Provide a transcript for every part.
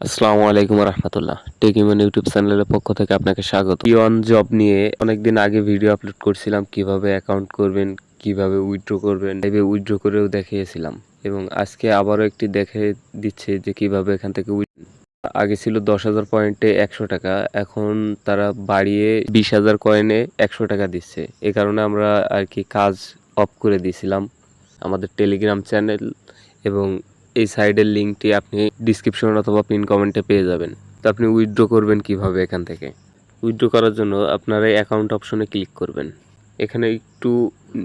আসসালামু আলাইকুম রহমতুল্লাহ। টেকিমন ইউটিউব চ্যানেলের পক্ষ থেকে আপনাকে স্বাগত। ইয়ন জব নিয়ে অনেকদিন আগে ভিডিও আপলোড করছিলাম, কিভাবে অ্যাকাউন্ট করবেন, কিভাবে উইথড্র করবেন, লাইভে উইথড্র করেও দেখিয়েছিলাম এবং আজকে আবারও একটি দেখে দিচ্ছে যে কিভাবে এখান থেকে আগে ছিল 10,000 পয়েন্টে 100 টাকা, এখন তারা বাড়িয়ে 20,000 কয়েনে 100 টাকা দিচ্ছে। এ কারণে আমরা আর কি কাজ অফ করে দিয়েছিলাম আমাদের টেলিগ্রাম চ্যানেল, এবং এই সাইডের লিঙ্কটি আপনি ডিসক্রিপশন অথবা পিন কমেন্টে পেয়ে যাবেন। তো আপনি উইথড্র করবেন কিভাবে এখান থেকে? উইথড্র করার জন্য আপনারা অ্যাকাউন্ট অপশনে ক্লিক করবেন। এখানে একটু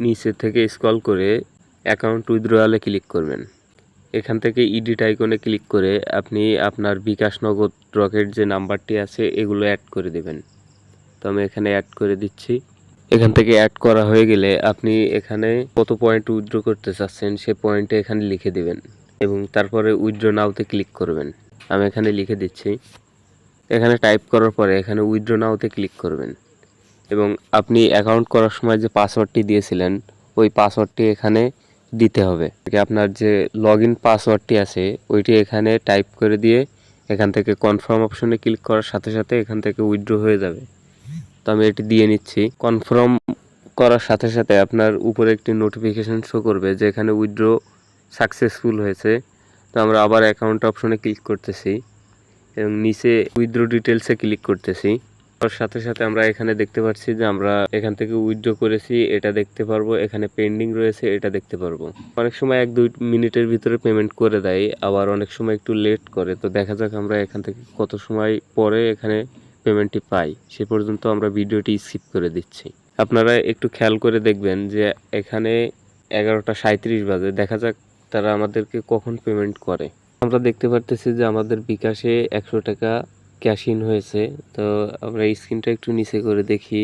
নিচে থেকে স্ক্রল করে অ্যাকাউন্ট উইথড্রয়ালে ক্লিক করবেন। এখান থেকে ইডিট আইকনে ক্লিক করে আপনি আপনার বিকাশ, নগদ, রকেট যে নাম্বারটি আছে এগুলো অ্যাড করে দেবেন। তো আমি এখানে অ্যাড করে দিচ্ছি। এখান থেকে অ্যাড করা হয়ে গেলে আপনি এখানে কত পয়েন্ট উইথড্র করতে চাচ্ছেন সে পয়েন্টে এখানে লিখে দিবেন এবং তারপরে উইথড্র নাওতে ক্লিক করবেন। আমি এখানে লিখে দিচ্ছি। এখানে টাইপ করার পরে এখানে উইথড্র নাওতে ক্লিক করবেন এবং আপনি অ্যাকাউন্ট করার সময় যে পাসওয়ার্ডটি দিয়েছিলেন ওই পাসওয়ার্ডটি এখানে দিতে হবে। আপনার যে লগ ইন পাসওয়ার্ডটি আছে ওইটি এখানে টাইপ করে দিয়ে এখান থেকে কনফার্ম অপশনে ক্লিক করার সাথে সাথে এখান থেকে উইথড্র হয়ে যাবে। তো আমি এটি দিয়ে নিচ্ছি। কনফার্ম করার সাথে সাথে আপনার উপরে একটি নোটিফিকেশন শো করবে যে এখানে উইথড্র সাকসেসফুল হয়েছে। তো আমরা আবার অ্যাকাউন্ট অপশনে ক্লিক করতেছি এবং নিচে উইথড্র ডিটেলসে ক্লিক করতেছি। তার সাথে সাথে আমরা এখানে দেখতে পাচ্ছি যে আমরা এখান থেকে উইথড্র করেছি এটা দেখতে পারবো, এখানে পেন্ডিং রয়েছে এটা দেখতে পারবো। অনেক সময় 1-2 মিনিটের ভিতরে পেমেন্ট করে দেয়, আবার অনেক সময় একটু লেট করে। তো দেখা যাক আমরা এখান থেকে কত সময় পরে এখানে পেমেন্টটি পাই। সে পর্যন্ত আমরা ভিডিওটি স্কিপ করে দিচ্ছি। আপনারা একটু খেয়াল করে দেখবেন যে এখানে 11:37 বাজে। দেখা যাক তারা আমাদেরকে কখন পেমেন্ট করে। আমরা দেখতে পারতেছি যে আমাদের বিকাশে 100 টাকা ক্যাশ ইন হয়েছে। তো আমরা এই স্ক্রিনটা একটু নিচে করে দেখি।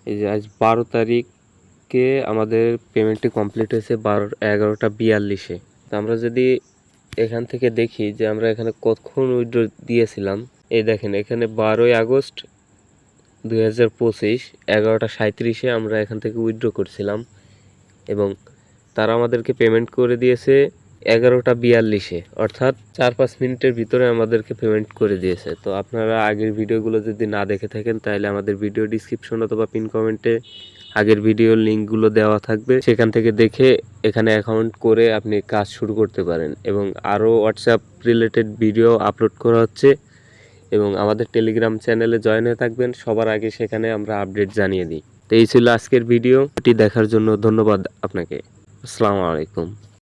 এই যে আজ 12 তারিখে আমাদের পেমেন্টটি কমপ্লিট হয়েছে 11:42-এ। তো আমরা যদি এখান থেকে দেখি যে আমরা এখানে কতক্ষণ উইথড্র দিয়েছিলাম, এই দেখেন এখানে 12ই আগস্ট 2025 11:37-এ আমরা এখান থেকে উইথড্র করছিলাম এবং তারা আমাদেরকে পেমেন্ট করে দিয়েছে 11:42-এ, অর্থাৎ 4-5 মিনিটের ভিতরে আমাদেরকে পেমেন্ট করে দিয়েছে। তো আপনারা আগের ভিডিওগুলো যদি না দেখে থাকেন তাহলে আমাদের ভিডিও ডিসক্রিপশন অথবা পিন কমেন্টে আগের ভিডিওর লিঙ্কগুলো দেওয়া থাকবে, সেখান থেকে দেখে এখানে অ্যাকাউন্ট করে আপনি কাজ শুরু করতে পারেন। এবং আরও হোয়াটসঅ্যাপ রিলেটেড ভিডিও আপলোড করা হচ্ছে এবং আমাদের টেলিগ্রাম চ্যানেলে জয়েন হয়ে থাকবেন, সবার আগে সেখানে আমরা আপডেট জানিয়ে দিই। তো এই ছিল আজকের ভিডিওটি দেখার জন্য ধন্যবাদ আপনাকে। আসসালামু আলাইকুম।